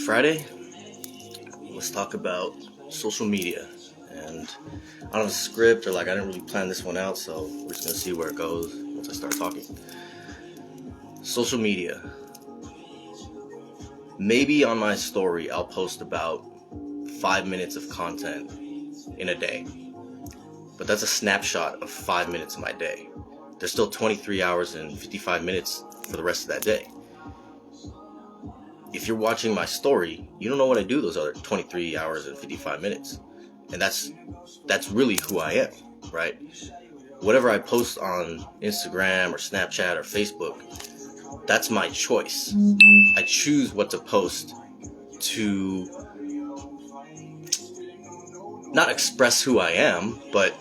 Friday, let's talk about social media. And I don't have a script or I didn't really plan this one out, so we're just gonna see where it goes once I start talking. Social media. Maybe on my story I'll post about 5 minutes of content in a day. But that's a snapshot of 5 minutes of my day. There's still 23 hours and 55 minutes for the rest of that day. If you're watching my story, you don't know what I do those other 23 hours and 55 minutes. And that's really who I am, right? Whatever I post on Instagram or Snapchat or Facebook, that's my choice. I choose what to post to not express who I am, but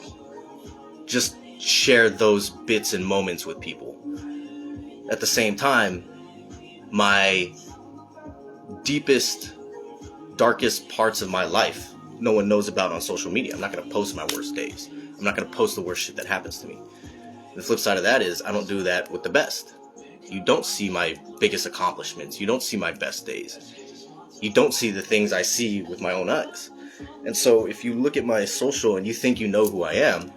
just share those bits and moments with people. At the same time, my deepest, darkest parts of my life, no one knows about on social media. I'm not going to post my worst days. I'm not going to post the worst shit that happens to me. The flip side of that is I don't do that with the best. You don't see my biggest accomplishments. You don't see my best days. You don't see the things I see with my own eyes. And so if you look at my social and you think you know who I am,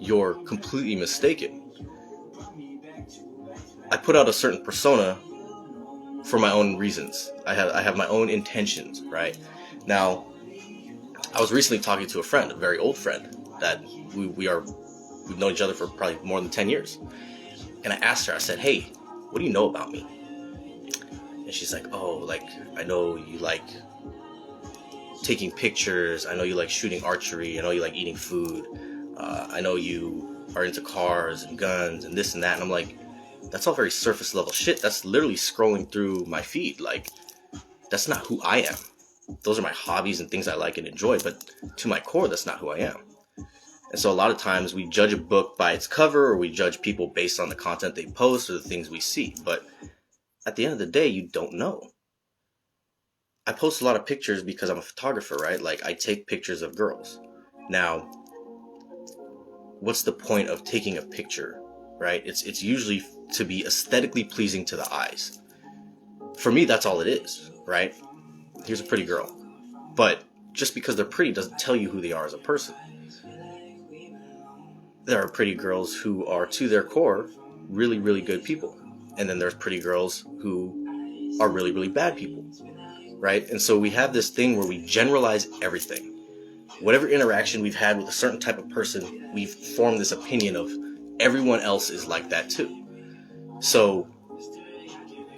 you're completely mistaken. I put out a certain persona for my own reasons. I have my own intentions, right? Now, I was recently talking to a friend, a very old friend, that we've known each other for probably more than 10 years. And I asked her, I said, hey, what do you know about me? And she's like, I know you like taking pictures. I know you like shooting archery. I know you like eating food. I know you are into cars and guns and this and that. And I'm like, that's all very surface level shit. That's literally scrolling through my feed. Like, that's not who I am. Those are my hobbies and things I like and enjoy, but to my core, that's not who I am. And so a lot of times we judge a book by its cover, or we judge people based on the content they post or the things we see. But at the end of the day, you don't know. I post a lot of pictures because I'm a photographer, right? Like, I take pictures of girls. Now, what's the point of taking a picture, right? It's usually to be aesthetically pleasing to the eyes. For me, that's all it is, right? Here's a pretty girl. But just because they're pretty doesn't tell you who they are as a person. There are pretty girls who are, to their core, really, really good people. And then there's pretty girls who are really, really bad people, right? And so we have this thing where we generalize everything. Whatever interaction we've had with a certain type of person, we've formed this opinion of everyone else is like that too. So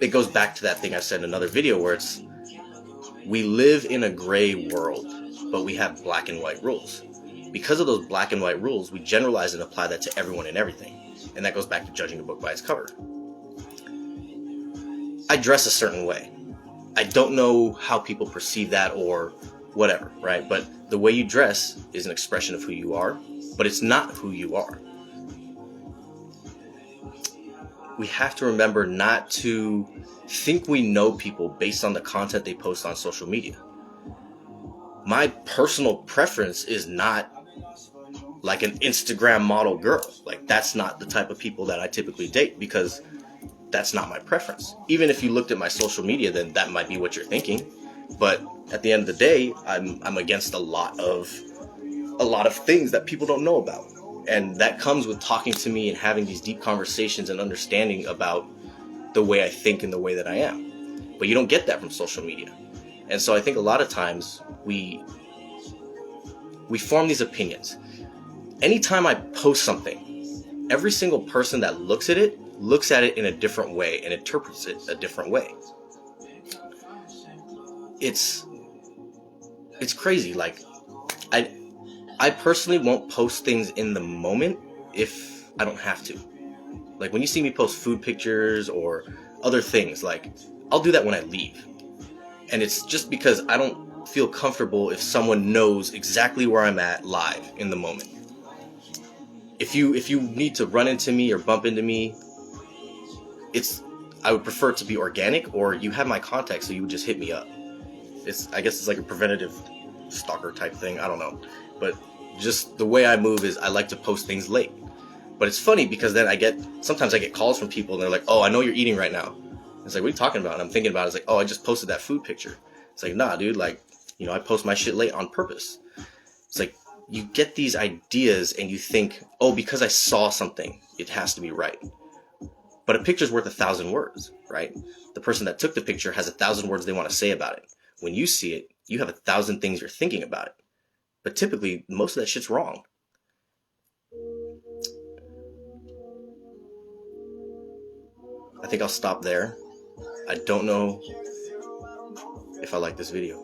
it goes back to that thing I said in another video where it's, we live in a gray world, but we have black and white rules. Because of those black and white rules, we generalize and apply that to everyone and everything. And that goes back to judging a book by its cover. I dress a certain way. I don't know how people perceive that or whatever, right? But the way you dress is an expression of who you are, but it's not who you are. We have to remember not to think we know people based on the content they post on social media. My personal preference is not like an Instagram model girl. Like, that's not the type of people that I typically date because that's not my preference. Even if you looked at my social media, then that might be what you're thinking. But at the end of the day, I'm against a lot of things that people don't know about. And that comes with talking to me and having these deep conversations and understanding about the way I think and the way that I am. But you don't get that from social media. And so I think a lot of times we form these opinions. Anytime I post something, every single person that looks at it in a different way and interprets it a different way. It's crazy. Like, I personally won't post things in the moment if I don't have to. Like, when you see me post food pictures or other things, like, I'll do that when I leave. And it's just because I don't feel comfortable if someone knows exactly where I'm at live in the moment. If you need to run into me or bump into me, I would prefer it to be organic, or you have my contact, so you would just hit me up. I guess it's like a preventative stalker type thing. I don't know. But just the way I move is I like to post things late. But it's funny because then sometimes I get calls from people and they're like, oh, I know you're eating right now. It's like, what are you talking about? And I'm thinking about it. It's like, oh, I just posted that food picture. It's like, nah, dude, like, I post my shit late on purpose. It's like, you get these ideas and you think, oh, because I saw something, it has to be right. But a picture's worth 1,000 words, right? The person that took the picture has 1,000 words they want to say about it. When you see it, you have 1,000 things you're thinking about it. But typically, most of that shit's wrong. I think I'll stop there. I don't know if I like this video.